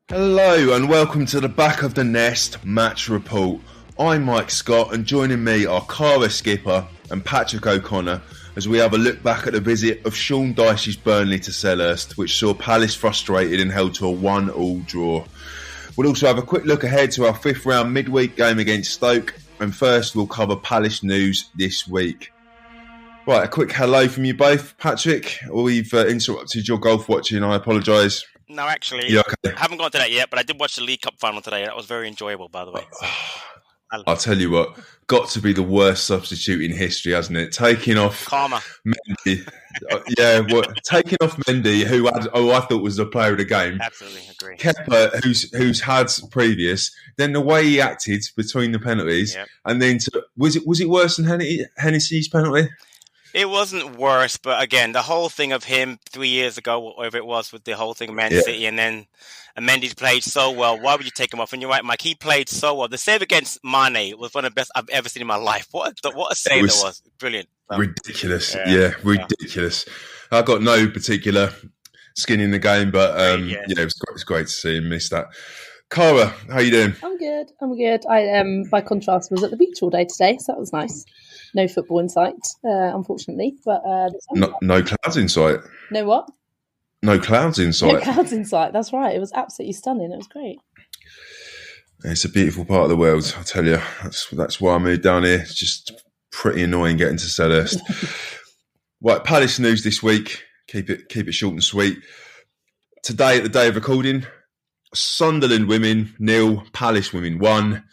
Hello and welcome to the Back of the Nest match report. I'm Mike Scott and joining me are Caragh skipper and Patrick O'Connor as we have a look back at the visit of Sean Dyche's Burnley to Selhurst, which saw Palace frustrated and held to a 1-1 draw. We'll also have a quick look ahead to our fifth round midweek game against Stoke, and first we'll cover Palace news this week. Right, a quick hello from you both. Patrick, we've interrupted your golf watching, I apologise. No, actually, okay? I haven't got to that yet, but I did watch the League Cup final today. That was very enjoyable, by the way. So, I'll tell you what, got to be the worst substitute in history, hasn't it? Taking off Karma. Mendy. Taking off Mendy, who I thought was the player of the game. Absolutely agree. Kepa, who's had previous, then the way he acted between the penalties, and then was it worse than Hennessy's penalty? It wasn't worse, but again, the whole thing of him 3 years ago, whatever it was, with the whole thing of Man City, and then Mendy's played so well. Why would you take him off? And you're right, Mike, he played so well. The save against Mane was one of the best I've ever seen in my life. What a save that was. Brilliant. Ridiculous. Ridiculous. I got no particular skin in the game, but it was great to see him miss that. Caragh, how you doing? I'm good. I, by contrast, was at the beach all day today, so that was nice. No football in sight, unfortunately. But no clouds in sight. No what? No clouds in sight. No clouds in sight. That's right. It was absolutely stunning. It was great. It's a beautiful part of the world, I tell you. That's why I moved down here. It's just pretty annoying getting to Selhurst. Right, Palace news this week. Keep it short and sweet. Today, at the day of recording, Sunderland women 0, Palace women 1.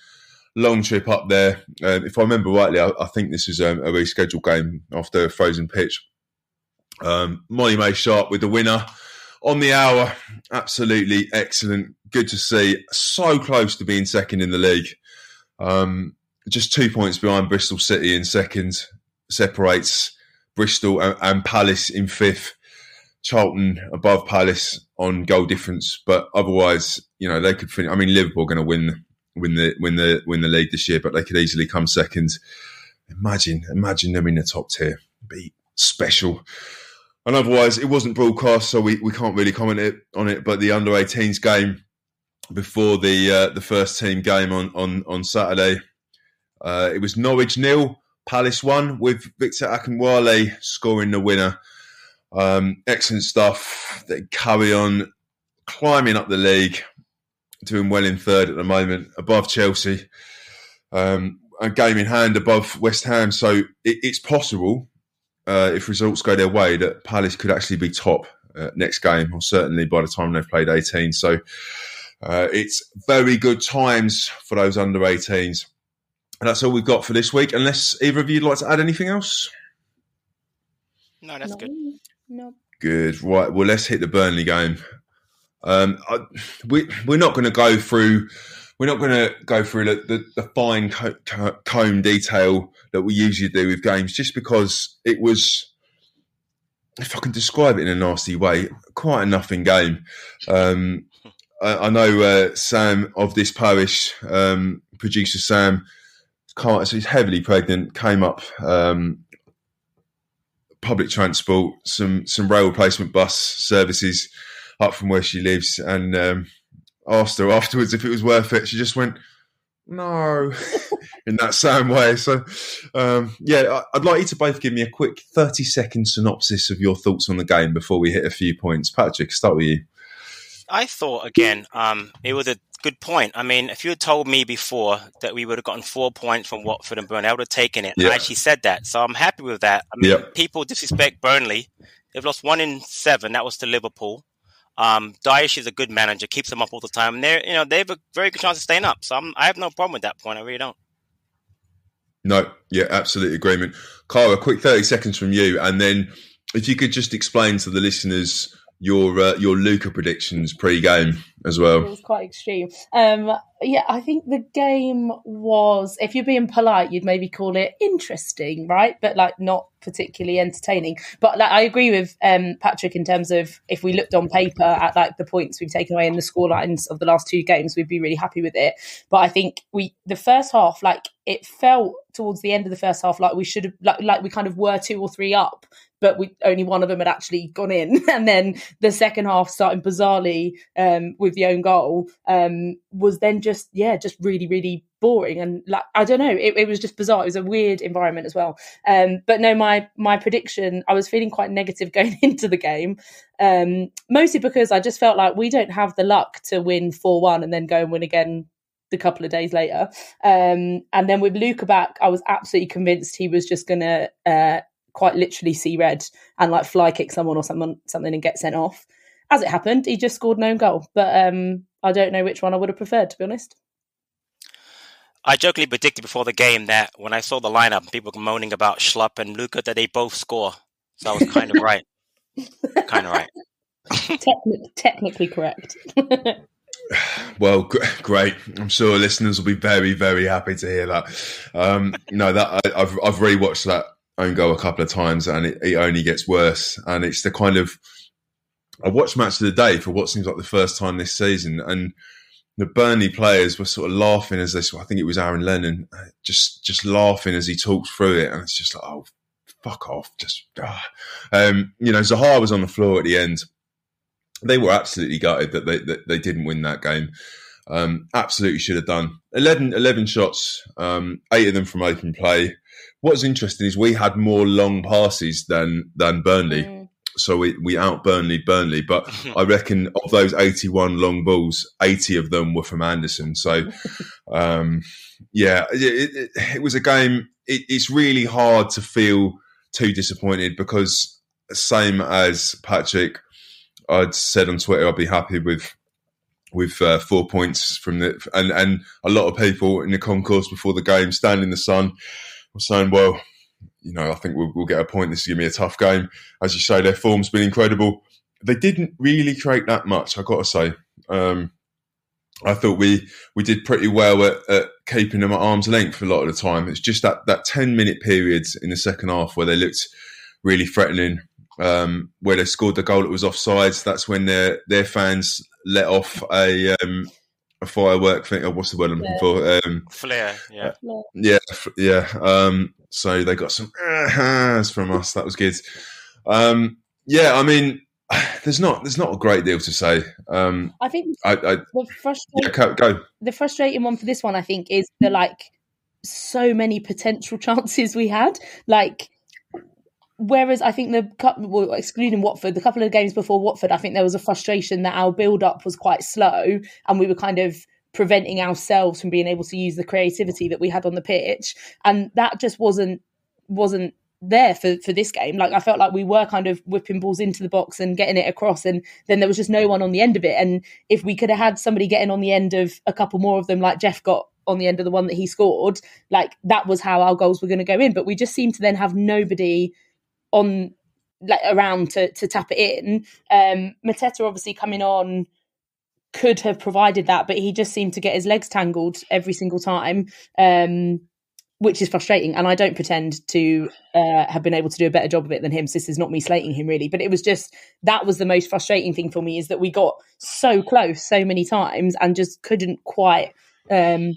Long trip up there. If I remember rightly, I think this is a rescheduled game after a frozen pitch. Molly May Sharp with the winner on the hour. Absolutely excellent. Good to see. So close to being second in the league. Just 2 points behind Bristol City in second. Separates Bristol and Palace in fifth. Charlton above Palace on goal difference, but otherwise, they could finish. I mean, Liverpool are going to win the league this year, but they could easily come second. Imagine them in the top tier. It'd be special. And otherwise, it wasn't broadcast, so we can't really comment on it. But the under-18s game before the first team game on Saturday, it was Norwich 0, Palace 1, with Victor Akinwale scoring the winner. Excellent stuff. They carry on climbing up the league, doing well in third at the moment, above Chelsea, a game in hand above West Ham. So it's possible, if results go their way, that Palace could actually be top next game, or certainly by the time they've played 18. So it's very good times for those under 18s. And that's all we've got for this week, unless either of you would like to add anything else. No, that's good. No. Good. Right. Well, let's hit the Burnley game. We're not going to go through. We're not going to go through the fine comb detail that we usually do with games, just because it was, if I can describe it in a nasty way, quite a nothing game. I know Sam of this parish, producer Sam, he's heavily pregnant, came up public transport, some rail replacement bus services up from where she lives, and asked her afterwards if it was worth it. She just went, no, in that same way. So, I'd like you to both give me a quick 30-second synopsis of your thoughts on the game before we hit a few points. Patrick, start with you. I thought, again, it was a good point. I mean, if you had told me before that we would have gotten 4 points from Watford and Burnley, I would have taken it. Yeah. I actually said that. So I'm happy with that. I mean, people disrespect Burnley. They've lost 1 in 7. That was to Liverpool. Dyche is a good manager, keeps them up all the time. And they have a very good chance of staying up. So I have no problem with that point. I really don't. No, yeah, absolute agreement. Caragh, a quick 30 seconds from you. And then if you could just explain to the listeners your Luca predictions pre-game as well. It was quite extreme. I think the game was, if you're being polite, you'd maybe call it interesting, right? But not particularly entertaining. But I agree with Patrick in terms of, if we looked on paper at the points we've taken away in the scorelines of the last 2 games, we'd be really happy with it. But I think the first half, it felt towards the end of the first half like we should have, we kind of were 2 or 3 up, but only one of them had actually gone in. And then the second half starting bizarrely with with the own goal, was then just really, really boring. And like, I don't know, it was just bizarre. It was a weird environment as well. But no, my prediction, I was feeling quite negative going into the game, mostly because I just felt like we don't have the luck to win 4-1 and then go and win again a couple of days later. And then with Luca back, I was absolutely convinced he was just going to quite literally see red and like fly kick someone or something and get sent off. As it happened, he just scored an own goal. But I don't know which one I would have preferred, to be honest. I jokingly predicted before the game that when I saw the lineup, people were moaning about Schlupp and Luca, that they both score. So I was kind of right. Technically correct. Well, great. I'm sure listeners will be very, very happy to hear that. I've rewatched that own goal a couple of times, and it only gets worse. And it's the kind of, I watched Match of the Day for what seems like the first time this season, and the Burnley players were sort of laughing as this. I think it was Aaron Lennon, just laughing as he talked through it, and it's just like, oh, fuck off. Zaha was on the floor at the end. They were absolutely gutted that they didn't win that game. Absolutely should have done. 11 shots, 8 of them from open play. What's interesting is we had more long passes than Burnley. So we out Burnley, but I reckon of those 81 long balls, 80 of them were from Anderson. So, it was a game. It's really hard to feel too disappointed because, same as Patrick, I'd said on Twitter I'd be happy with 4 points from and a lot of people in the concourse before the game, standing in the sun, were saying, well, I think we'll get a point. This is going to be a tough game. As you say, their form's been incredible. They didn't really create that much, I've got to say. I thought we did pretty well at keeping them at arm's length a lot of the time. It's just that 10-minute period in the second half where they looked really threatening, where they scored the goal that was offsides. That's when their fans let off a firework thing. What's the word I'm looking for? Flare, yeah. Yeah. So they got some from us. That was good. There's not a great deal to say. I think the frustrating one for this one, I think, is the so many potential chances we had. Whereas I think excluding Watford, the couple of games before Watford, I think there was a frustration that our build-up was quite slow and we were kind of preventing ourselves from being able to use the creativity that we had on the pitch. And that just wasn't there for this game. I felt like we were kind of whipping balls into the box and getting it across, and then there was just no one on the end of it. And if we could have had somebody getting on the end of a couple more of them, like Jeff got on the end of the one that he scored, that was how our goals were going to go in. But we just seemed to then have nobody on around to tap it in. Mateta obviously coming on could have provided that, but he just seemed to get his legs tangled every single time, which is frustrating. And I don't pretend to have been able to do a better job of it than him. So this is not me slating him really, but it was just, that was the most frustrating thing for me, is that we got so close so many times and just couldn't quite get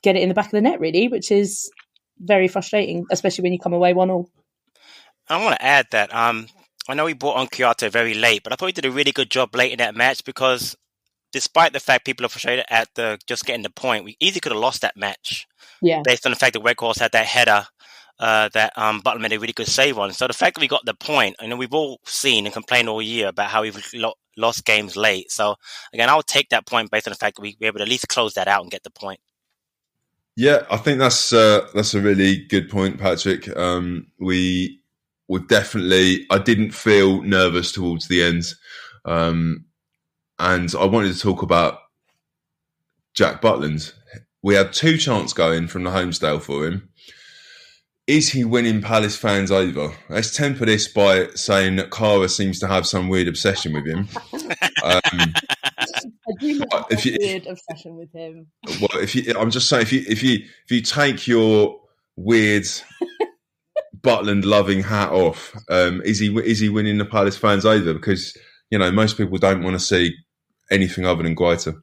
it in the back of the net really, which is very frustrating, especially when you come away 1-1. I want to add that I know we brought on Kyoto very late, but I thought he did a really good job late in that match, because despite the fact people are frustrated at just getting the point, we easily could have lost that match. Yeah. Based on the fact that Weghorst had that header that Buckland made a really good save on. So the fact that we got the point, we've all seen and complained all year about how we've lost games late. So again, I would take that point based on the fact that we were able to at least close that out and get the point. Yeah, I think that's a really good point, Patrick. We've definitely, I didn't feel nervous towards the end. And I wanted to talk about Jack Buckland. We had 2 chances going from the Homesdale for him. Is he winning Palace fans over? Let's temper this by saying that Caragh seems to have some weird obsession with him. I do have a weird obsession with him. Well, I'm just saying, if you take your weird Buckland loving hat off, is he winning the Palace fans over? Because most people don't want to see anything other than Guaita.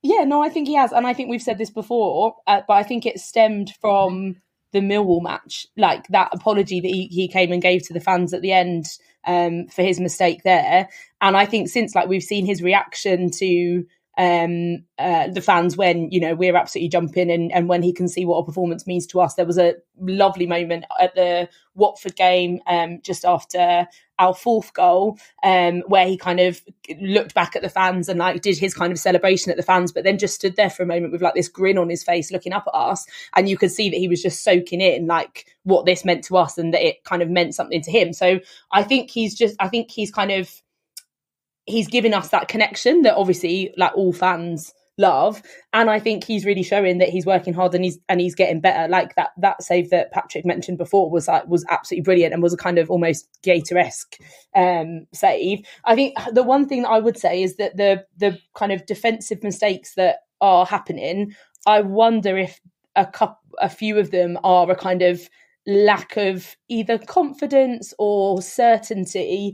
Yeah, no, I think he has, and I think we've said this before, but I think it stemmed from the Millwall match, that apology that he came and gave to the fans at the end for his mistake there. And I think since we've seen his reaction to the fans when, you know, we're absolutely jumping, and when he can see what a performance means to us. There was a lovely moment at the Watford game just after our fourth goal, where he kind of looked back at the fans and like did his kind of celebration at the fans, but then just stood there for a moment with like this grin on his face looking up at us, and you could see that he was just soaking in like what this meant to us and that it kind of meant something to him. So I think he's given us that connection that obviously like all fans love, and I think he's really showing that he's working hard and he's getting better. Like that save that Patrick mentioned before was absolutely brilliant and was a kind of almost Gator-esque save. I think the one thing that I would say is that the kind of defensive mistakes that are happening, I wonder if a few of them are a kind of lack of either confidence or certainty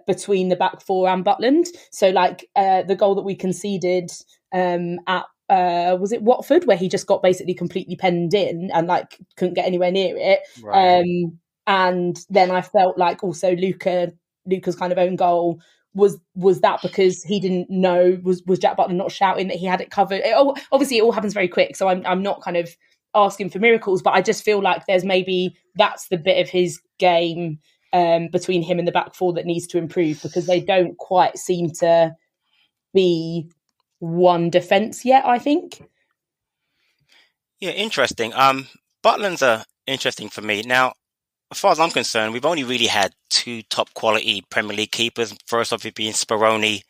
between the back four and Buckland. So like the goal that we conceded at was it Watford, where he just got basically completely penned in and like couldn't get anywhere near it. Right. And then I felt like also Luca's kind of own goal was that because he didn't know, was Jack Buckland not shouting that he had it covered. Obviously it all happens very quick, so I'm not kind of asking for miracles, but I just feel like there's maybe that's the bit of his game between him and the back four that needs to improve, because they don't quite seem to be one defence yet, I think. Yeah, interesting. Buckland's interesting for me. Now, as far as I'm concerned, we've only really had two top quality Premier League keepers. First off, it being Speroni,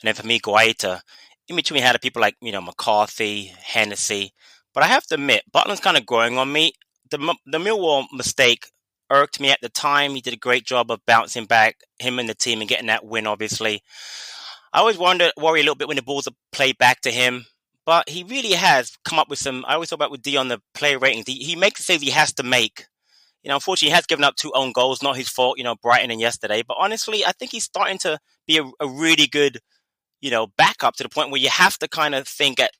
and then for me, Guaita. In between, we had people like, you know, McCarthy, Hennessy. But I have to admit, Buckland's kind of growing on me. The Millwall mistake irked me at the time. He did a great job of bouncing back, him and the team, and getting that win, obviously. I always worry a little bit when the balls are played back to him, but he really has come up with some. I always talk about with D on the player ratings. He makes the saves he has to make. You know, unfortunately, he has given up 2 own goals, not his fault, you know, Brighton and yesterday. But honestly, I think he's starting to be a really good, you know, backup to the point where you have to kind of think at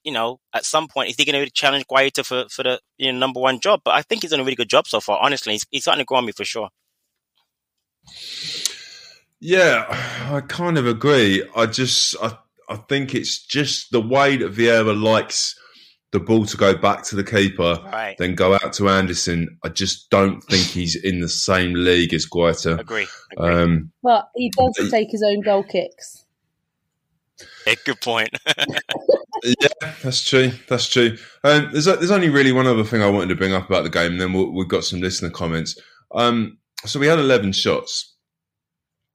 some point, is he going to challenge Guaita for the number one job? But I think he's done a really good job so far. Honestly, he's starting to grow on me for sure. Yeah, I kind of agree. I think it's just the way that Vieira likes the ball to go back to the keeper, right, then go out to Anderson. I just don't think he's in the same league as Guaita. Agree. But he does take his own goal kicks. Yeah, good point. Yeah, that's true. There's only really one other thing I wanted to bring up about the game, and then we've got some listener comments. So we had 11 shots.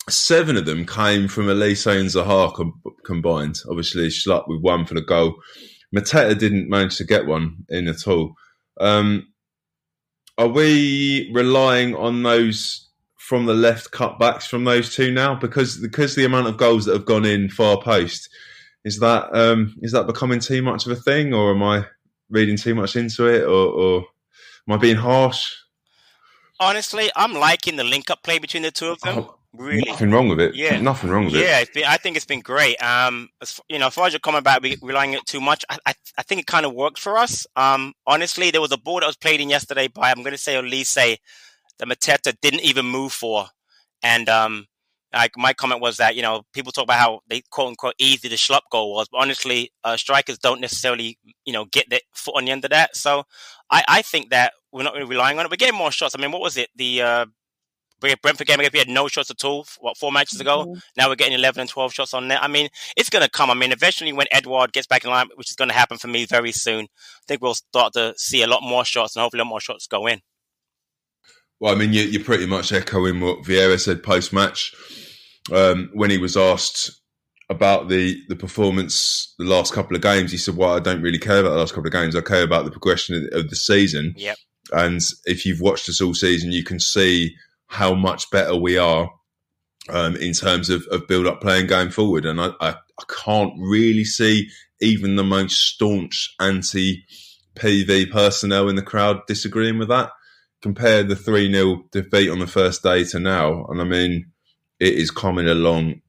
7 of them came from Elise and Zaha combined. Obviously, Schlupp with 1 for the goal. Mateta didn't manage to get one in at all. Are we relying on those from the left cutbacks from those 2 now? Because the amount of goals that have gone in far post, is that becoming too much of a thing, or am I reading too much into it, or am I being harsh? Honestly, I'm liking the link-up play between the 2 of them. Really, nothing wrong with it. Yeah, nothing wrong with it. Yeah, I think it's been great. As far as your comment about relying on it too much, I think it kind of worked for us. Honestly, there was a ball that was played in yesterday by, I'm going to say, Elise, that Mateta didn't even move for, and like my comment was that people talk about how they quote unquote easy the Schlupp goal was, but honestly, strikers don't necessarily get their foot on the end of that. So I think that we're not really relying on it. We're getting more shots. I mean, what was it? The Brentford game, we had no shots at all, 4 matches ago? Mm-hmm. Now we're getting 11 and 12 shots on net. I mean, it's going to come. I mean, eventually when Edouard gets back in line, which is going to happen for me very soon, I think we'll start to see a lot more shots and hopefully a lot more shots go in. Well, I mean, you're pretty much echoing what Vieira said post-match when he was asked about the performance the last couple of games. He said, well, I don't really care about the last couple of games. I care about the progression of the season. Yep. And if you've watched us all season, you can see how much better we are in terms of build-up play and going forward. And I can't really see even the most staunch anti-PV personnel in the crowd disagreeing with that. Compare the 3-0 defeat on the first day to now, and I mean, it is coming along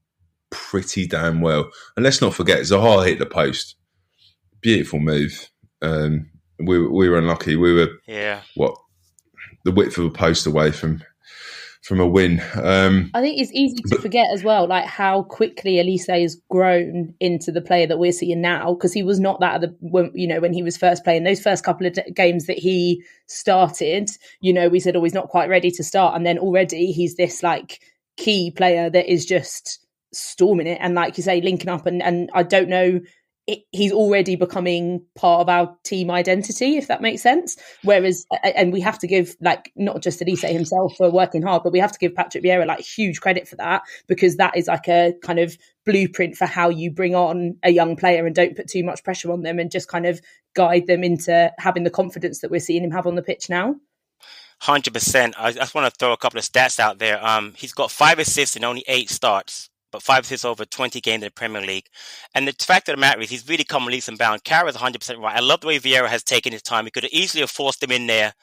pretty damn well. And let's not forget, Zaha hit the post. Beautiful move. We were unlucky. We were, the width of a post away from from a win. I think it's easy to forget as well, like how quickly Elise has grown into the player that we're seeing now, because he was not that when he was first playing. Those first couple of games that he started, we said, he's not quite ready to start, and then already he's this like key player that is just storming it, and like you say, linking up, and I don't know. He's already becoming part of our team identity, if that makes sense. Whereas, and we have to give like not just Elise himself for working hard, but we have to give Patrick Vieira like huge credit for that, because that is like a kind of blueprint for how you bring on a young player and don't put too much pressure on them and just kind of guide them into having the confidence that we're seeing him have on the pitch now. 100%. I just want to throw a couple of stats out there. He's got 5 assists in only 8 starts, but 5 assists over 20 games in the Premier League. And the fact of the matter is he's really come leaps and bounds. Caragh is 100% right. I love the way Vieira has taken his time. He could have easily have forced him in there,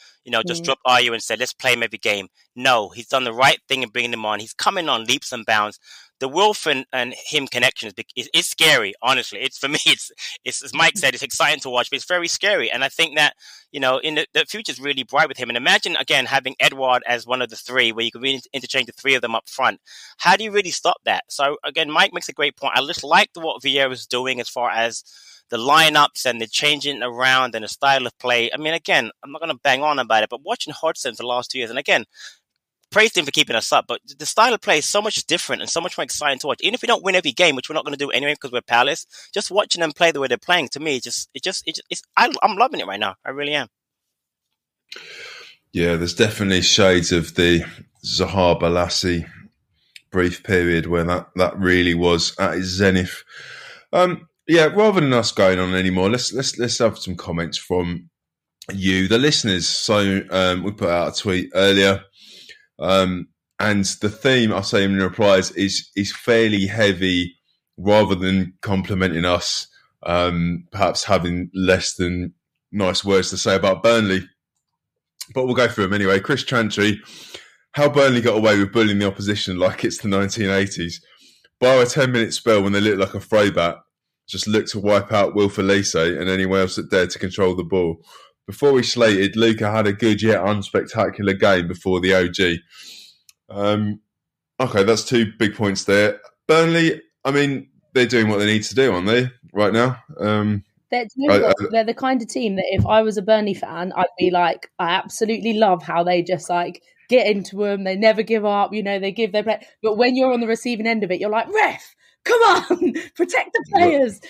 just drop Ayew and said, let's play him every game. No, he's done the right thing in bringing him on. He's coming on leaps and bounds. The Wilf and him connection is scary, honestly. It's for me, it's as Mike said, it's exciting to watch, but it's very scary. And I think that, in the future's really bright with him. And imagine, again, having Edouard as one of the 3, where you can really interchange the 3 of them up front. How do you really stop that? So, again, Mike makes a great point. I just like what Vieira's doing as far as the lineups and the changing around and the style of play. I mean, again, I'm not going to bang on about it, but watching Hodgson for the last 2 years, and again, praised him for keeping us up, but the style of play is so much different and so much more exciting to watch. Even if we don't win every game, which we're not going to do anyway because we're Palace, just watching them play the way they're playing, to me, I'm loving it right now. I really am. Yeah, there's definitely shades of the Zaha Balassi brief period where that really was at its zenith. Rather than us going on anymore, let's have some comments from you, the listeners. So we put out a tweet earlier. And the theme, I'll say in the replies, is fairly heavy, rather than complimenting us, perhaps having less than nice words to say about Burnley. But we'll go through them anyway. Chris Chantry, how Burnley got away with bullying the opposition like it's the 1980s. Bar a 10-minute spell when they looked like a throwback, just looked to wipe out Wilf Elise and anyone else that dared to control the ball. Before we slated, Luca had a good yet unspectacular game before the OG. Okay, that's 2 big points there. Burnley, I mean, they're doing what they need to do, aren't they, right now? They're the kind of team that if I was a Burnley fan, I'd be like, I absolutely love how they just like get into them. They never give up, they give their play. But when you're on the receiving end of it, you're like, ref, come on, protect the players.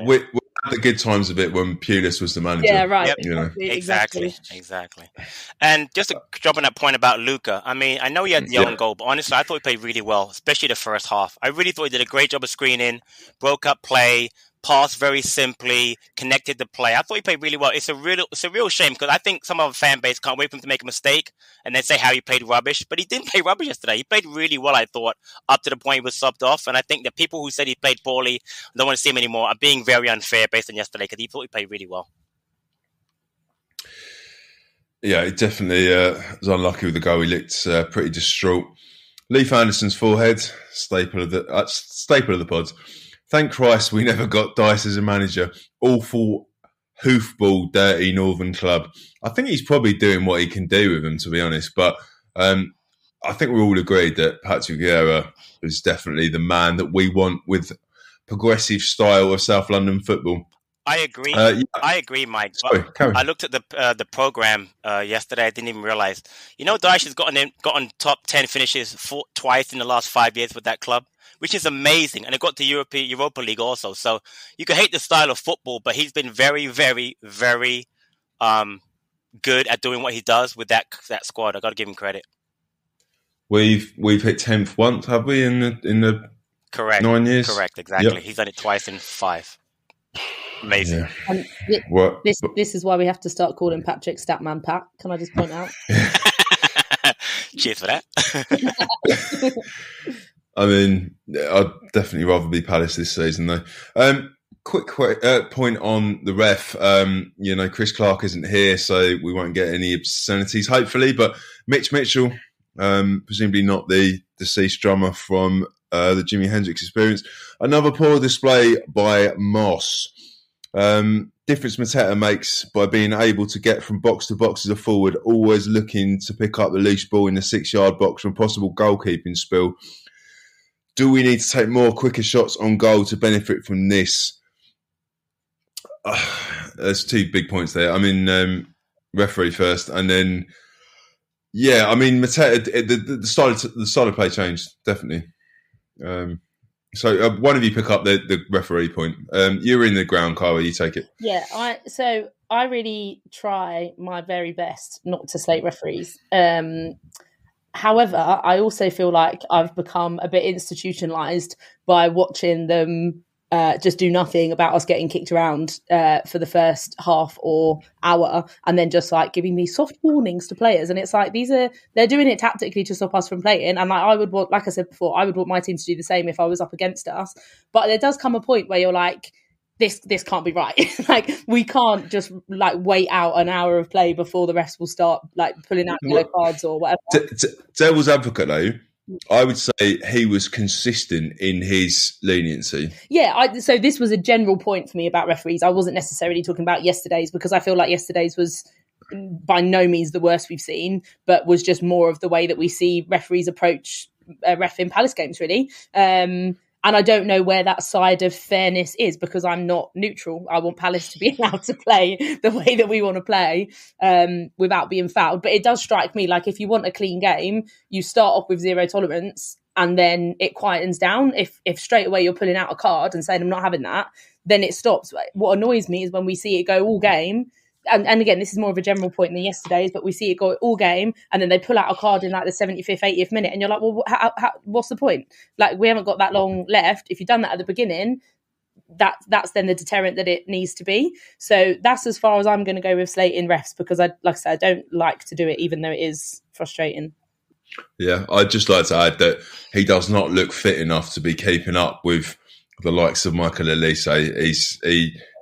We had the good times of it when Pulis was the manager. Yeah, right. Yep. Exactly. And just to jump on that point about Luca, I mean, I know he had the own goal, but honestly, I thought he played really well, especially the first half. I really thought he did a great job of screening, broke up play, passed very simply, connected the play. I thought he played really well. It's a real shame, because I think some of our fan base can't wait for him to make a mistake and then say how he played rubbish. But he didn't play rubbish yesterday. He played really well, I thought, up to the point he was subbed off. And I think the people who said he played poorly, don't want to see him anymore, are being very unfair based on yesterday, because he thought he played really well. Yeah, he definitely was unlucky with the goal. He looked pretty distraught. Leif Anderson's forehead, staple of the pods. Thank Christ we never got Dice as a manager. Awful, hoofball, dirty Northern club. I think he's probably doing what he can do with them, to be honest. But I think we all agreed that Patrick Vieira is definitely the man that we want with progressive style of South London football. I agree. I agree, Mike. Sorry, I looked at the program yesterday. I didn't even realize. Daesh has gotten top 10 finishes twice in the last 5 years with that club, which is amazing. And it got to Europa League also. So you can hate the style of football, but he's been very, very, very good at doing what he does with that squad. I got to give him credit. We've hit 10th once, have we, in the correct 9 years? Correct, exactly. Yep. He's done it twice in 5. Amazing. Yeah. This is why we have to start calling Patrick Statman Pat. Can I just point out? Cheers for that. I mean, I'd definitely rather be Palace this season, though. Quick point on the ref. Chris Clark isn't here, so we won't get any obscenities, hopefully. But Mitch Mitchell, presumably not the deceased drummer from the Jimi Hendrix Experience. Another poor display by Moss. Didn't difference Mateta makes by being able to get from box to box as a forward, always looking to pick up the loose ball in the 6-yard box from possible goalkeeping spill. Do we need to take more quicker shots on goal to benefit from this? There's 2 big points there. I mean, referee first, and then Mateta, the style of play changed definitely. So one of you pick up the referee point. You're in the ground, Caragh. You take it. Yeah, I really try my very best not to slate referees. However, I also feel like I've become a bit institutionalized by watching them just do nothing about us getting kicked around for the first half or hour, and then just like giving these soft warnings to players. And it's like they're doing it tactically to stop us from playing. And like like I said before, I would want my team to do the same if I was up against us. But there does come a point where you're like, this can't be right. Like, we can't just like wait out an hour of play before the refs will start like pulling out yellow cards or whatever. Devil's advocate though, I would say he was consistent in his leniency. Yeah, so this was a general point for me about referees. I wasn't necessarily talking about yesterday's, because I feel like yesterday's was by no means the worst we've seen, but was just more of the way that we see referees approach ref in Palace games, really. And I don't know where that side of fairness is, because I'm not neutral. I want Palace to be allowed to play the way that we want to play without being fouled. But it does strike me like if you want a clean game, you start off with 0 tolerance and then it quietens down. If straight away you're pulling out a card and saying I'm not having that, then it stops. What annoys me is when we see it go all game. And again, this is more of a general point than yesterday's, but we see it go all game and then they pull out a card in like the 75th, 80th minute. And you're like, well, what's the point? Like, we haven't got that long left. If you've done that at the beginning, that's then the deterrent that it needs to be. So that's as far as I'm going to go with slating refs, because like I said, I don't like to do it, even though it is frustrating. Yeah, I'd just like to add that he does not look fit enough to be keeping up with the likes of Michael Elise.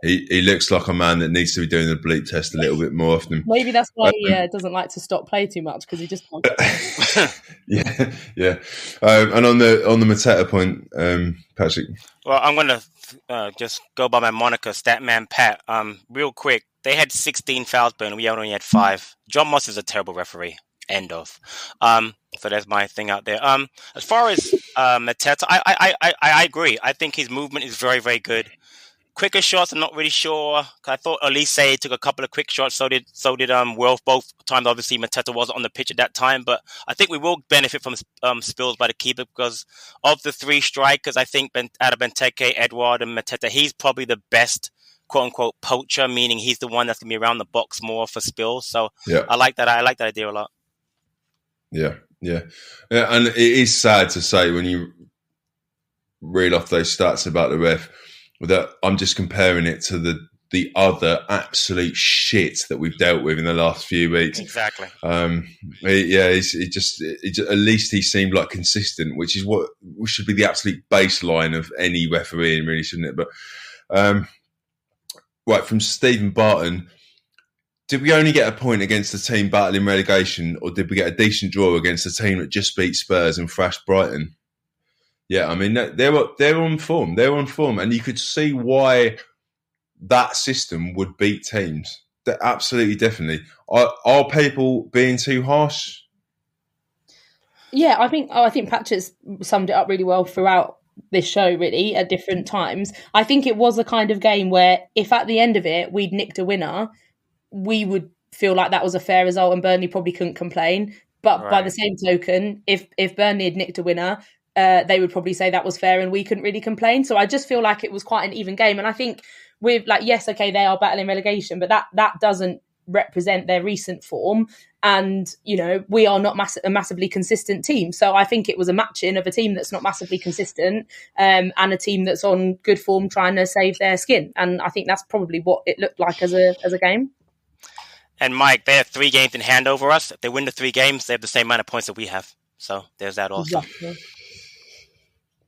He looks like a man that needs to be doing the bleep test a little bit more often. Maybe that's why he doesn't like to stop play too much, because he just can't. Yeah. And on the Mateta point, Patrick. Well, I'm going to just go by my moniker, Statman Pat. Real quick, they had 16 fouls, but we only had 5. John Moss is a terrible referee. End of. So that's my thing out there. As far as Mateta, I agree. I think his movement is very, very good. Quicker shots, I'm not really sure. I thought Elise took a couple of quick shots. So did Wilf. Both times, obviously, Mateta wasn't on the pitch at that time. But I think we will benefit from spills by the keeper, because of the 3 strikers, I think out of Benteke, Edouard, and Mateta, he's probably the best quote-unquote poacher, meaning he's the one that's going to be around the box more for spills. So yeah. I like that. I like that idea a lot. Yeah. And it is sad to say when you reel off those stats about the ref, that I'm just comparing it to the other absolute shit that we've dealt with in the last few weeks. Exactly. At least he seemed like consistent, which is what should be the absolute baseline of any refereeing, really, shouldn't it? But right, from Stephen Barton, did we only get a point against the team battling relegation, or did we get a decent draw against a team that just beat Spurs and thrashed Brighton? Yeah, I mean, they're on form. They're on form. And you could see why that system would beat teams. Absolutely, definitely. Are people being too harsh? Yeah, I think Patrick's summed it up really well throughout this show, really, at different times. I think it was a kind of game where if at the end of it we'd nicked a winner, we would feel like that was a fair result and Burnley probably couldn't complain. But right. By the same token, if Burnley had nicked a winner, they would probably say that was fair and we couldn't really complain. So I just feel like it was quite an even game. And I think with like, yes, okay, they are battling relegation, but that doesn't represent their recent form. And, you know, we are not a massively consistent team. So I think it was a matching of a team that's not massively consistent and a team that's on good form trying to save their skin. And I think that's probably what it looked like as a game. And Mike, they have 3 games in hand over us. If they win the 3 games, they have the same amount of points that we have. So there's that also. Exactly.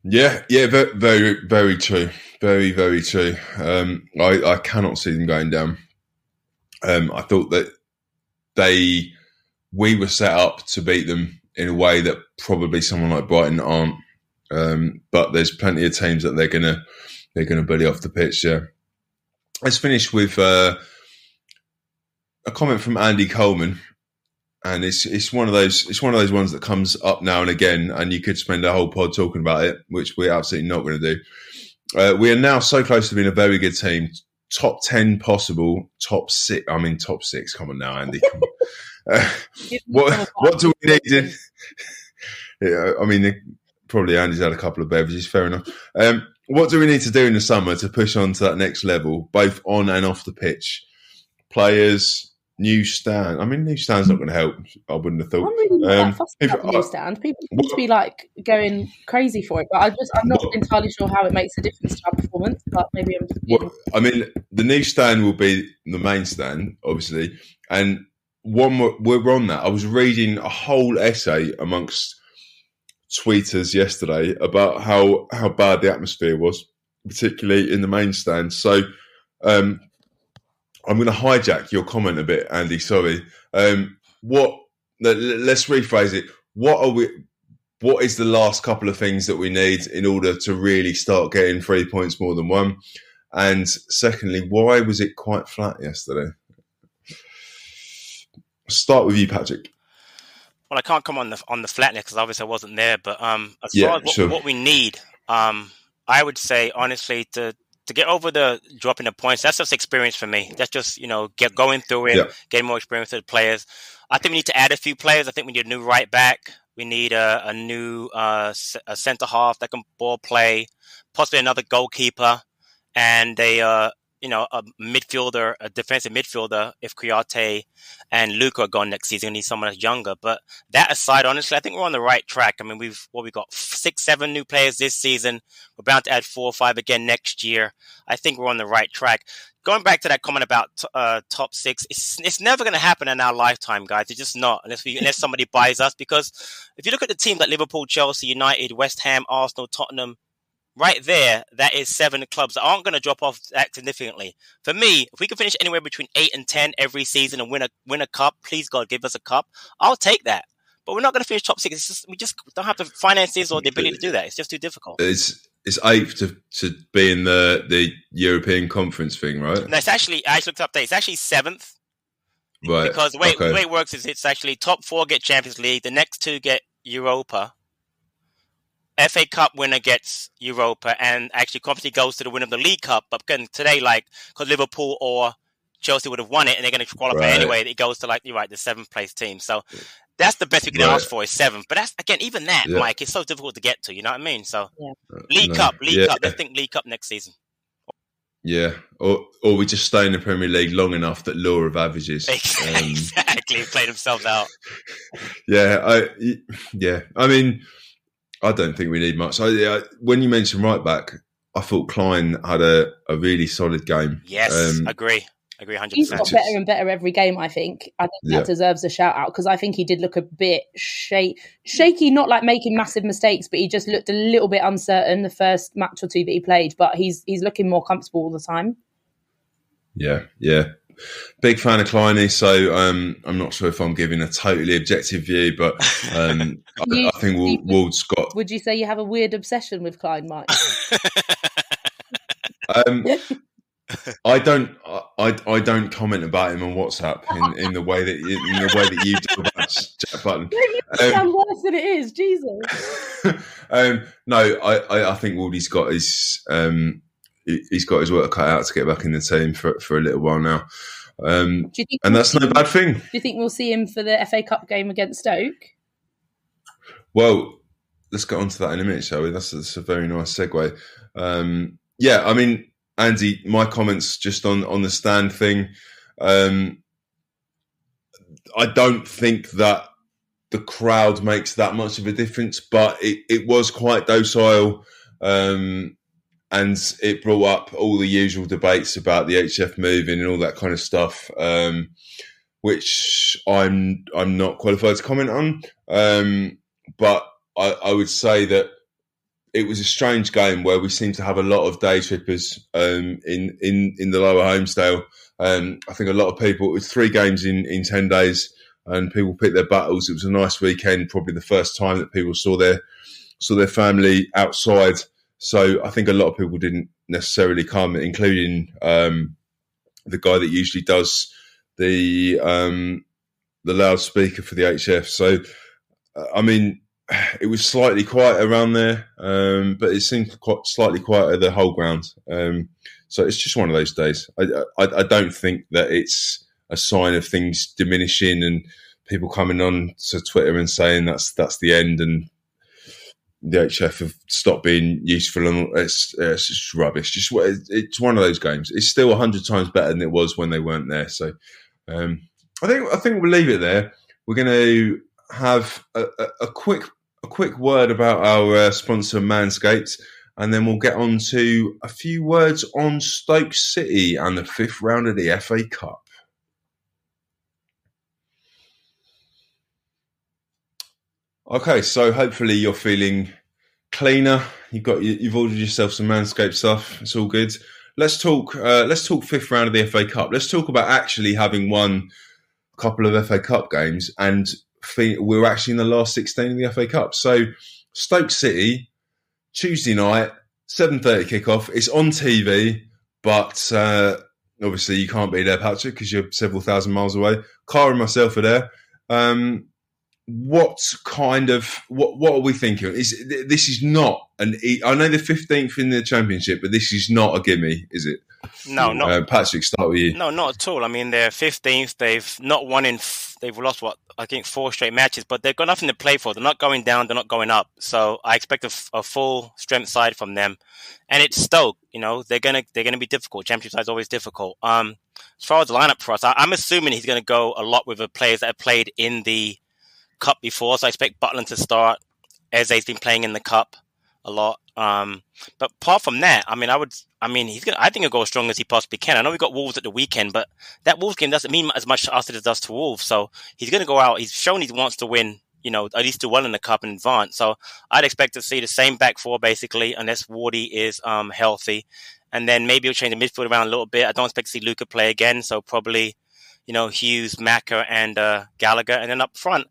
Yeah, very, very, very true. Very, very true. I cannot see them going down. I thought that we were set up to beat them in a way that probably someone like Brighton aren't. But there's plenty of teams that they're gonna bully off the pitch. Yeah. let's finish with a comment from Andy Coleman, and it's one of those ones that comes up now and again, and you could spend a whole pod talking about it, which we're absolutely not going to do. We are now so close to being a very good team, top 10 possible, top 6. I mean, top 6. Come on now, Andy. Come on. What do we need? Yeah, I mean, probably Andy's had a couple of beverages. Fair enough. What do we need to do in the summer to push on to that next level, both on and off the pitch? Players, new stand. I mean, new stand's not going to help. I wouldn't have thought. I'm really not that fussed about the new stand. People seem to be like going crazy for it, but I'm not entirely sure how it makes a difference to our performance. But maybe I'm just. I mean, the new stand will be the main stand, obviously, and we're on that. I was reading a whole essay amongst tweeters yesterday about how bad the atmosphere was, particularly in the main stand. So I'm going to hijack your comment a bit, Andy. Sorry. Let's rephrase it. What is the last couple of things that we need in order to really start getting 3 points more than one? And secondly, why was it quite flat yesterday? Start with you, Patrick. Well, I can't come on the flatness because obviously I wasn't there. But as far as what we need, I would say honestly to get over the dropping the points, that's just experience for me. That's just get going through it, getting more experience with the players. I think we need to add a few players. I think we need a new right back. We need a new a centre half that can ball play, possibly another goalkeeper, and a midfielder, a defensive midfielder, if Kouyaté and Luka are gone next season, we need someone that's younger. But that aside, honestly, I think we're on the right track. I mean, we've got 6, 7 new players this season. We're bound to add 4 or 5 again next year. I think we're on the right track. Going back to that comment about top 6, it's never going to happen in our lifetime, guys. It's just not, unless somebody buys us. Because if you look at the teams like Liverpool, Chelsea, United, West Ham, Arsenal, Tottenham, right there, that is 7 clubs that aren't going to drop off that significantly. For me, if we can finish anywhere between 8 and 10 every season and win a cup, please God, give us a cup. I'll take that. But we're not going to finish top 6. We just don't have the finances or the ability to do that. It's just too difficult. It's 8th to be in the European Conference thing, right? No, it's actually, I looked up there. It's actually 7th. Right. Because the way it works is it's actually top 4 get Champions League, the next 2 get Europa. FA Cup winner gets Europa, and actually company goes to the winner of the League Cup. But again, today, because Liverpool or Chelsea would have won it, and they're going to qualify anyway, it goes to the 7th place team. So that's the best we can ask for is 7th. But that's, again, even that, Mike, it's so difficult to get to. You know what I mean? So League Cup. Let's think League Cup next season. Yeah, or we just stay in the Premier League long enough that law of averages exactly play themselves out. I mean, I don't think we need much. When you mentioned right back, I thought Klein had a really solid game. Yes, agree 100%. He's got better and better every game, I think. I think that deserves a shout out because I think he did look a bit shaky, not like making massive mistakes, but he just looked a little bit uncertain the first match or 2 that he played, but he's looking more comfortable all the time. Yeah. Big fan of Kleiny, so I'm not sure if I'm giving a totally objective view, but I think Ward's got... Would you say you have a weird obsession with Klein, Mike? I don't comment about him on WhatsApp in the way that you do about Jack Button. It sounds worse than it is, Jesus. No, I think Wardy's got his work cut out to get back in the team for a little while now, and that's no bad thing. Do you think we'll see him for the FA Cup game against Stoke? Well, let's get on to that in a minute, shall we? That's a very nice segue. I mean, Andy, my comments just on the stand thing. I don't think that the crowd makes that much of a difference, but it was quite docile, and it brought up all the usual debates about the HF moving and all that kind of stuff, which I'm not qualified to comment on. But I would say that it was a strange game where we seemed to have a lot of day trippers in the lower Homesdale. I think a lot of people, it was 3 games in 10 days and people picked their battles. It was a nice weekend, probably the first time that people saw their family outside. So I think a lot of people didn't necessarily come, including the guy that usually does the loudspeaker for the HF. So, I mean, it was slightly quiet around there, but it seemed slightly quieter the whole ground. So it's just one of those days. I don't think that it's a sign of things diminishing and people coming on to Twitter and saying that's the end and the HF have stopped being useful, and it's just rubbish. It's one of those games. It's still 100 times better than it was when they weren't there. So I think we'll leave it there. We're going to have a quick word about our sponsor Manscaped, and then we'll get on to a few words on Stoke City and the 5th round of the FA Cup. Okay, so hopefully you're feeling cleaner. You've ordered yourself some Manscaped stuff. It's all good. Let's talk 5th round of the FA Cup. Let's talk about actually having won a couple of FA Cup games, and we're actually in the last 16 of the FA Cup. So Stoke City, Tuesday night, 7:30 kickoff. It's on TV, but obviously you can't be there, Patrick, because you're several thousand miles away. Caragh and myself are there. What are we thinking? This is not I know the 15th in the Championship, but this is not a gimme, is it? No, not Patrick. Start with you. No, not at all. I mean, they're 15th. They've not won they've lost I think 4 straight matches, but they've got nothing to play for. They're not going down. They're not going up. So I expect a full strength side from them, and it's Stoke. They're gonna be difficult. Championship side is always difficult. As far as the lineup for us, I'm assuming he's gonna go a lot with the players that have played in the Cup before, so I expect Buckland to start. Eze's been playing in the Cup a lot, but apart from that, I think he'll go as strong as he possibly can. I know we got Wolves at the weekend, but that Wolves game doesn't mean as much to us as it does to Wolves. So he's going to go out. He's shown he wants to win. At least do well in the Cup and advance. So I'd expect to see the same back four basically, unless Wardy is healthy, and then maybe he'll change the midfield around a little bit. I don't expect to see Luca play again, so probably Hughes, Macca, and Gallagher, and then up front.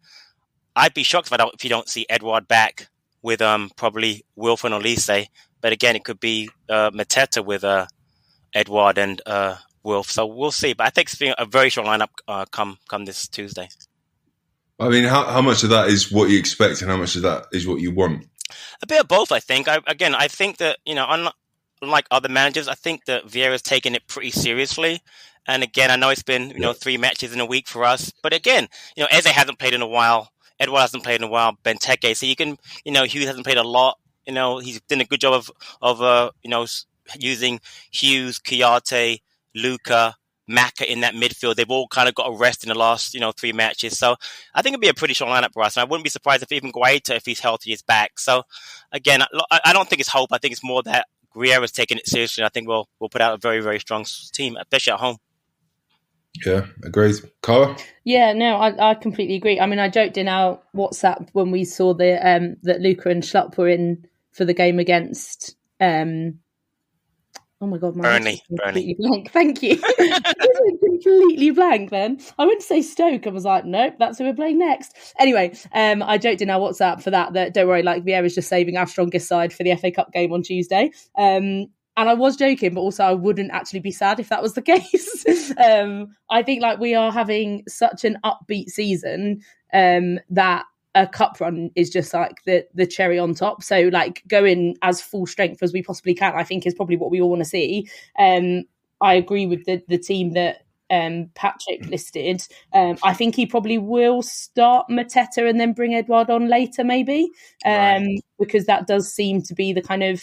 I'd be shocked if you don't see Edouard back with probably Wilfred or Lise. But again, it could be Mateta with Edouard and Wilf. So we'll see. But I think it's been a very strong lineup come this Tuesday. I mean, how much of that is what you expect and how much of that is what you want? A bit of both, I think. I think that, unlike other managers, I think that Vieira's taken it pretty seriously. And again, I know it's been, 3 matches in a week for us. But again, Eze hasn't played in a while. Edouard hasn't played in a while. Benteke. So you can, Hughes hasn't played a lot. He's done a good job of using Hughes, Kouyaté, Luca, Macca in that midfield. They've all kind of got a rest in the last, 3 matches. So I think it'd be a pretty strong lineup for us. And I wouldn't be surprised if even Guaita, if he's healthy, is back. So again, I don't think it's hope. I think it's more that Vieira's taking it seriously. I think we'll put out a very, very strong team, especially at home. Yeah, agreed. Caragh? Yeah, no, I completely agree. I mean, I joked in our WhatsApp when we saw that Luca and Schlupp were in for the game against oh my god, my Burnley. Blank. Thank you. Completely blank then. I went to say Stoke and was like, nope, that's who we're playing next. Anyway, I joked in our WhatsApp for that don't worry, Vieira's just saving our strongest side for the FA Cup game on Tuesday. And I was joking, but also I wouldn't actually be sad if that was the case. I think we are having such an upbeat season that a cup run is just the cherry on top. So going as full strength as we possibly can, I think is probably what we all want to see. I agree with the team that Patrick listed. I think he probably will start Mateta and then bring Edouard on later, maybe, because that does seem to be the kind of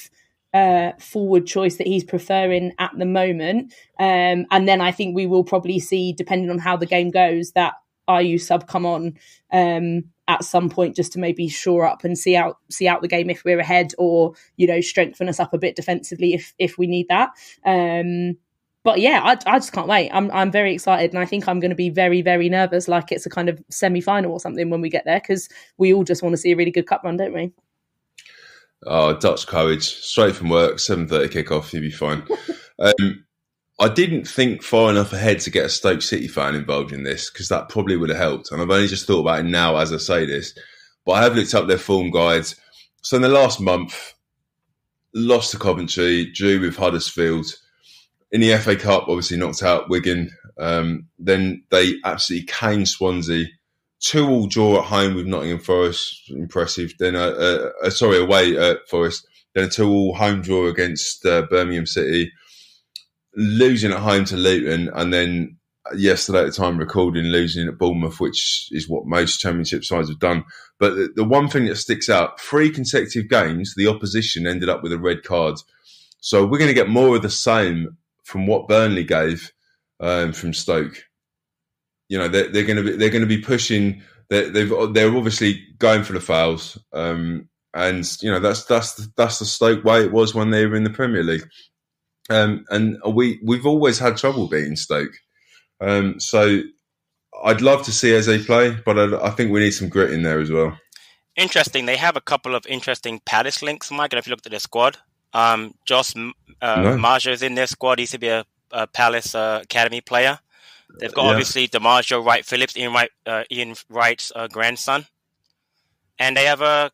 forward choice that he's preferring at the moment. And then I think we will probably see, depending on how the game goes, that Ayew sub come on at some point just to maybe shore up and see out the game if we're ahead, or strengthen us up a bit defensively if we need that. But yeah, I just can't wait. I'm very excited, and I think I'm going to be very, very nervous, like it's a kind of semi-final or something when we get there, because we all just want to see a really good cup run, don't we? Oh, Dutch courage, straight from work, 7:30 kickoff, you'll be fine. I didn't think far enough ahead to get a Stoke City fan involved in this, because that probably would have helped. And I've only just thought about it now as I say this, but I have looked up their form guides. So in the last month, lost to Coventry, drew with Huddersfield, in the FA Cup, obviously knocked out Wigan. Then they absolutely caned Swansea. 2-2 draw at home with Nottingham Forest, impressive. Then, away at Forest. Then a 2-2 home draw against Birmingham City. Losing at home to Luton, and then yesterday at the time recording, losing at Bournemouth, which is what most Championship sides have done. But the one thing that sticks out, 3 consecutive games, the opposition ended up with a red card. So we're going to get more of the same from what Burnley gave from Stoke. You know, they're going to be pushing. They're obviously going for the fouls, and you know that's the Stoke way it was when they were in the Premier League. And we've always had trouble beating Stoke. So I'd love to see Eze play, but I think we need some grit in there as well. Interesting. They have a couple of interesting Palace links, Mike. And if you looked at their squad, Josh Maggio is in their squad. He used to be a Palace academy player. They've got obviously DiMaggio, Wright Phillips, Ian Wright's grandson, and they have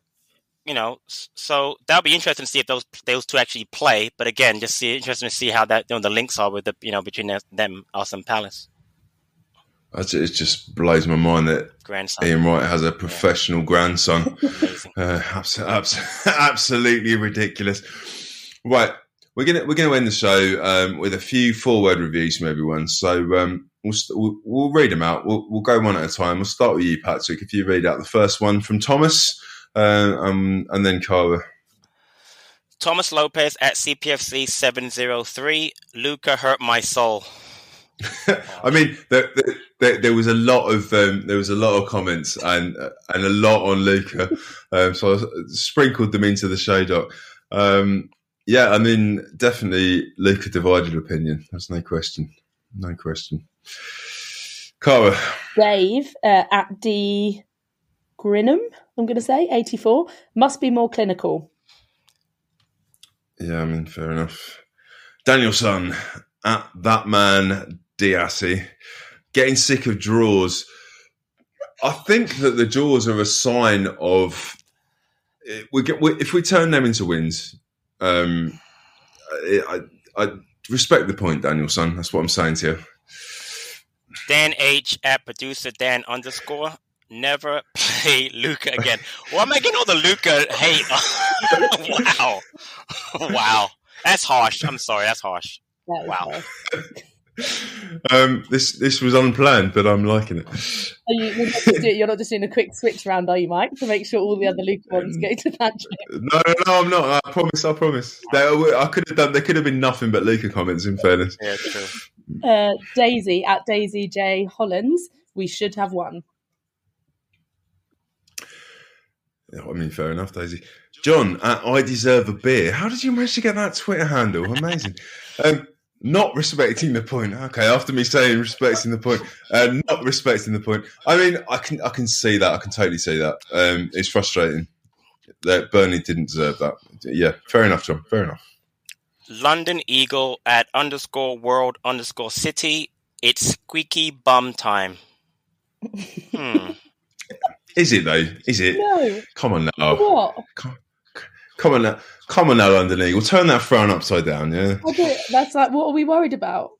so that'll be interesting to see if those two actually play. But again, interesting to see how that the links are with between them, us and Palace. It just blows my mind that grandson. Ian Wright has a professional grandson. Absolutely ridiculous. Right, we're gonna end the show with a few forward reviews from everyone. So we'll read them out. We'll go one at a time. We'll start with you, Patrick. If you read out the first one from Thomas, and then Caragh. Thomas Lopez at CPFC 703. Luca hurt my soul. I mean, there was a lot of comments and a lot on Luca, so I sprinkled them into the show doc. Yeah, I mean, definitely Luca divided opinion. That's no question. Caragh. Dave at D Grinham, I'm going to say 84, must be more clinical. Yeah, I mean, fair enough. Danielson at that man Diassi, getting sick of draws. I think that the draws are a sign of if we turn them into wins. I respect the point, Danielson. That's what I'm saying to you. Dan H at producer Dan _ never play Luca again. Why am I getting all the Luca hate? Wow. That's harsh. I'm sorry. That's harsh. Wow. This was unplanned, but I'm liking it. You're not just doing a quick switch round, are you, Mike, to make sure all the other Luca ones go to Patrick? No, I'm not. I promise. I could have done. There could have been nothing but Luca comments. In fairness, yeah, true. Daisy at Daisy J Hollands. We should have won. I mean, fair enough, Daisy. John at I deserve a beer. How did you manage to get that Twitter handle? Amazing. Not respecting the point. Okay, after me saying respecting the point, not respecting the point. I mean, I can see that. I can totally see that. It's frustrating that Burnley didn't deserve that. Yeah, fair enough, John. Fair enough. London Eagle at _world_ city. It's squeaky bum time. Is it though? Is it? No. Come on now. What? Come on now, London Eagle. Turn that frown upside down, yeah? That's like, what are we worried about?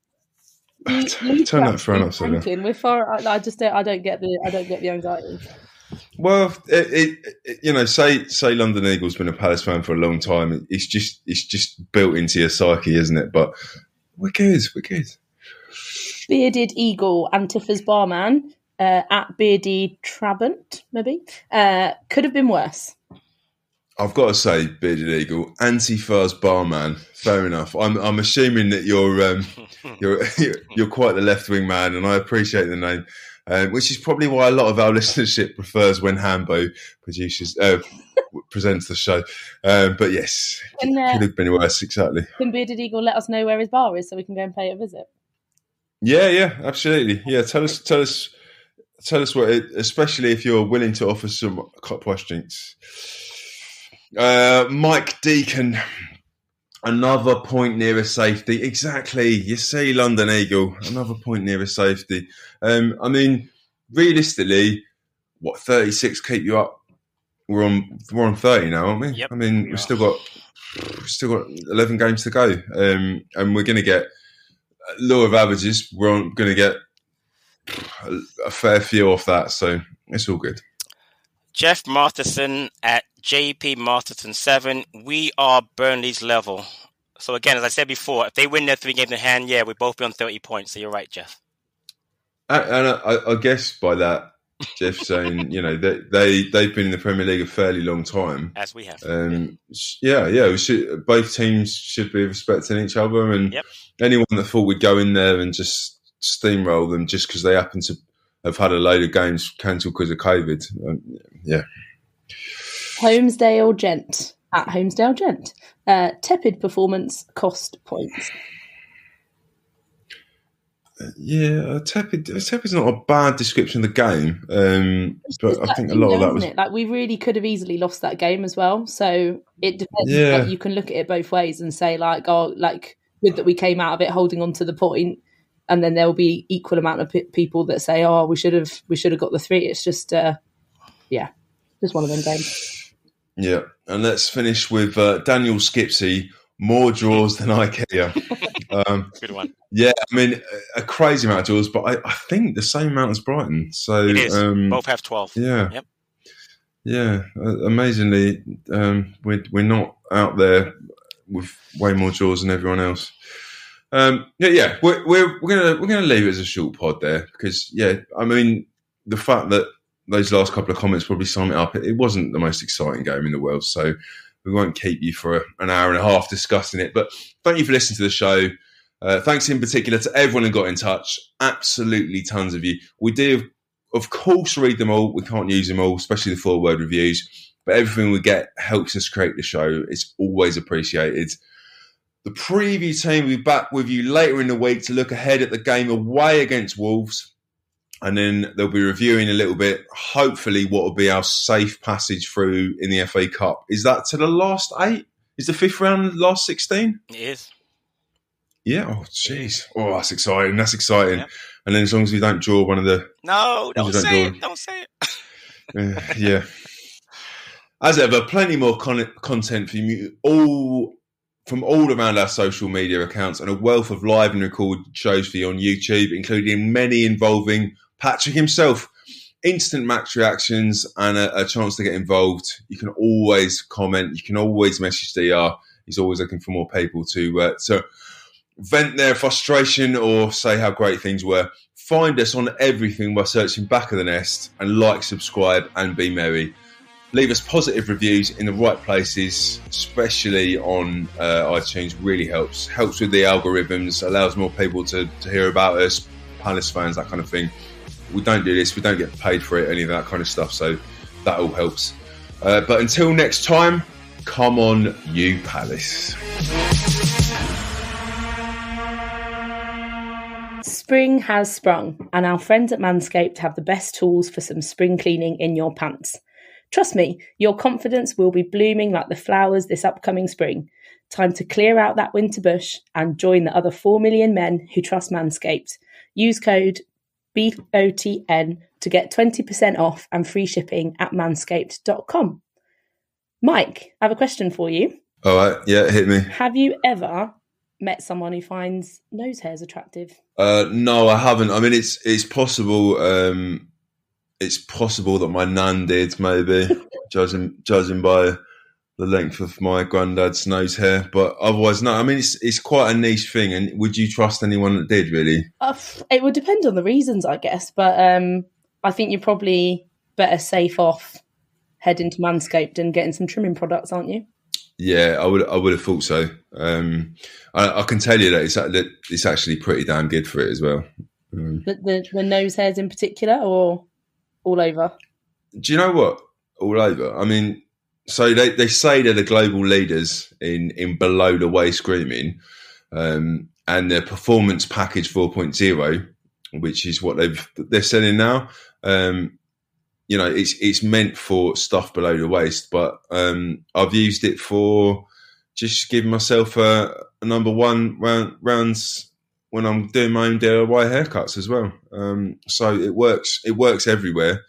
Turn that frown upside down. We're far. I don't get the anxiety. Well, say London Eagle's been a Palace fan for a long time. It's just built into your psyche, isn't it? But we're good. Bearded Eagle, Antifa's barman, at Beardy Trabant, maybe. Could have been worse. I've got to say, Bearded Eagle, Antifa's barman. Fair enough. I'm assuming that you're quite the left wing man, and I appreciate the name, which is probably why a lot of our listenership prefers when Hambo presents the show. But yes, could have been worse. Exactly. Can Bearded Eagle let us know where his bar is so we can go and pay it a visit? Yeah, absolutely. Yeah, tell us what, especially if you're willing to offer some price drinks. Mike Deacon, another point nearer safety. Exactly. You see, London Eagle, another point nearer safety. I mean, realistically, 36 keep you up? We're on 30 now, aren't we? Yep, I mean, we've still got 11 games to go, and we're going to get law of averages, we're going to get a fair few off that, so it's all good. Jeff Masterson at JP Masterson 7. We are Burnley's level. So again, as I said before, if they win their 3 games in hand, we'd both be on 30 points. So you're right, Jeff. And I guess by that, Jeff saying, they've been in the Premier League a fairly long time, as we have. Both teams should be respecting each other, and anyone that thought we'd go in there and just steamroll them just because they happen to have had a load of games cancelled because of COVID. Holmesdale Gent at Holmesdale Gent. Tepid performance, cost points. Tepid's not a bad description of the game, but I think a lot of that was like we really could have easily lost that game as well. So it depends. Like, you can look at it both ways and say good that we came out of it holding on to the point, and then there will be equal amount of people that say, "Oh, we should have got the 3." It's just just one of them games. Yeah, and let's finish with Daniel Skipsey. More draws than IKEA. Good one. Yeah, I mean, a crazy amount of draws, but I think the same amount as Brighton. So it is. Both have 12. Yeah. Yep. Yeah. Amazingly, we're not out there with way more draws than everyone else. We're gonna leave it as a short pod there because I mean the fact that those last couple of comments probably sum it up. It wasn't the most exciting game in the world, so we won't keep you for an hour and a half discussing it. But thank you for listening to the show. Thanks in particular to everyone who got in touch. Absolutely tons of you. We do, of course, read them all. We can't use them all, especially the 4-word reviews. But everything we get helps us create the show. It's always appreciated. The preview team will be back with you later in the week to look ahead at the game away against Wolves. And then they'll be reviewing a little bit, hopefully, what will be our safe passage through in the FA Cup. Is that to the last 8? Is the 5th round the last 16? It is. Yeah. Oh, jeez. Oh, that's exciting. Yep. And then as long as we don't draw one of the... No, don't say it. Yeah. As ever, plenty more content for you all from all around our social media accounts and a wealth of live and recorded shows for you on YouTube, including many involving Patrick himself, instant match reactions and a chance to get involved. You can always comment. You can always message DR. He's always looking for more people to vent their frustration or say how great things were. Find us on everything by searching Back of the Nest and subscribe and be merry. Leave us positive reviews in the right places, especially on iTunes. Really helps with the algorithms, allows more people to hear about us, Palace fans, that kind of thing. We don't do this, we don't get paid for it, any of that kind of stuff, so that all helps. But until next time, come on, you Palace. Spring has sprung, and our friends at Manscaped have the best tools for some spring cleaning in your pants. Trust me, your confidence will be blooming like the flowers this upcoming spring. Time to clear out that winter bush and join the other 4 million men who trust Manscaped. Use code BOTN to get 20% off and free shipping at manscaped.com. Mike, I have a question for you. All right, yeah, hit me. Have you ever met someone who finds nose hairs attractive? No, I haven't. I mean, it's possible. It's possible that my nan did, maybe, judging by the length of my granddad's nose hair. But otherwise, no. I mean, it's quite a niche thing. And would you trust anyone that did, really? It would depend on the reasons, I guess. But I think you're probably better safe off heading to Manscaped and getting some trimming products, aren't you? Yeah, I would have thought so. I can tell you that it's actually pretty damn good for it as well. The nose hairs in particular, or all over? Do you know what? All over. I mean, so they say they're the global leaders in below the waist grooming, and their performance package 4.0, which is what they're selling now. It's meant for stuff below the waist, but I've used it for just giving myself a number one rounds when I'm doing my own DIY haircuts as well. So it works. It works everywhere.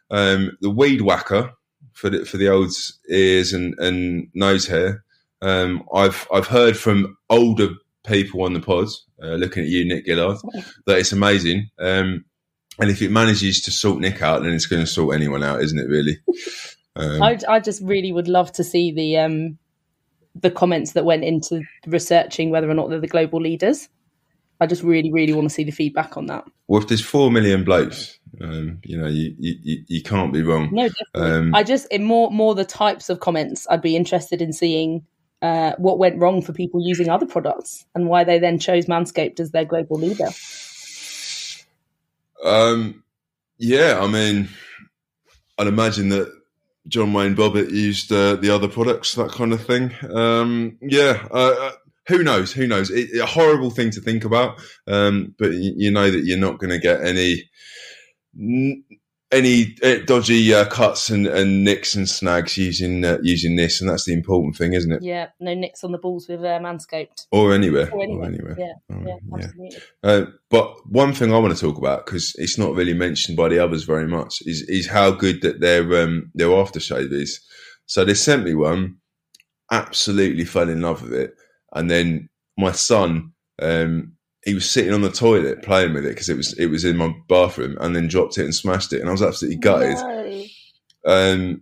The weed whacker for the old ears and nose hair. I've heard from older people on the pod, looking at you, Nick Gillard, that it's amazing. And if it manages to sort Nick out, then it's going to sort anyone out, isn't it, really? I just really would love to see the comments that went into researching whether or not they're the global leaders. I just really, really want to see the feedback on that. Well, if there's 4 million blokes, you can't be wrong. No, definitely. More the types of comments I'd be interested in seeing what went wrong for people using other products and why they then chose Manscaped as their global leader. Yeah, I mean, I'd imagine that John Wayne Bobbitt used the other products, that kind of thing. Who knows? It's a horrible thing to think about, but you know that you're not going to get any dodgy cuts and nicks and snags using this, and that's the important thing, isn't it? Yeah, no nicks on the balls with Manscaped. Or anywhere. Yeah, absolutely. But one thing I want to talk about, because it's not really mentioned by the others very much, is how good that their aftershave is. So they sent me one, absolutely fell in love with it, and then my son, he was sitting on the toilet playing with it because it was in my bathroom, and then dropped it and smashed it, and I was absolutely gutted. No.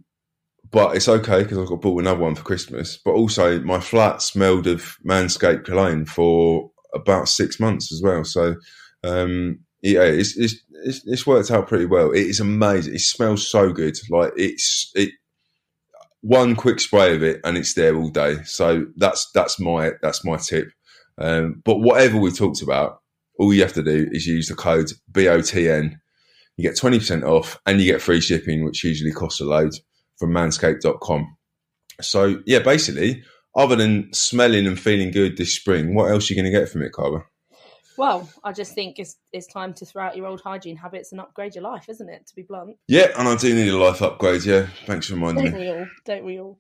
But it's okay because I got bought another one for Christmas. But also, my flat smelled of Manscaped cologne for about 6 months as well. So it's worked out pretty well. It is amazing. It smells so good. Like it. One quick spray of it and it's there all day. So that's my tip. But whatever we talked about, all you have to do is use the code BOTN. You get 20% off and you get free shipping, which usually costs a load, from manscaped.com. So yeah, basically, other than smelling and feeling good this spring, what else are you going to get from it, Caragh? Well, I just think it's time to throw out your old hygiene habits and upgrade your life, isn't it, to be blunt? Yeah, and I do need a life upgrade, yeah. Thanks for reminding me. Don't we all?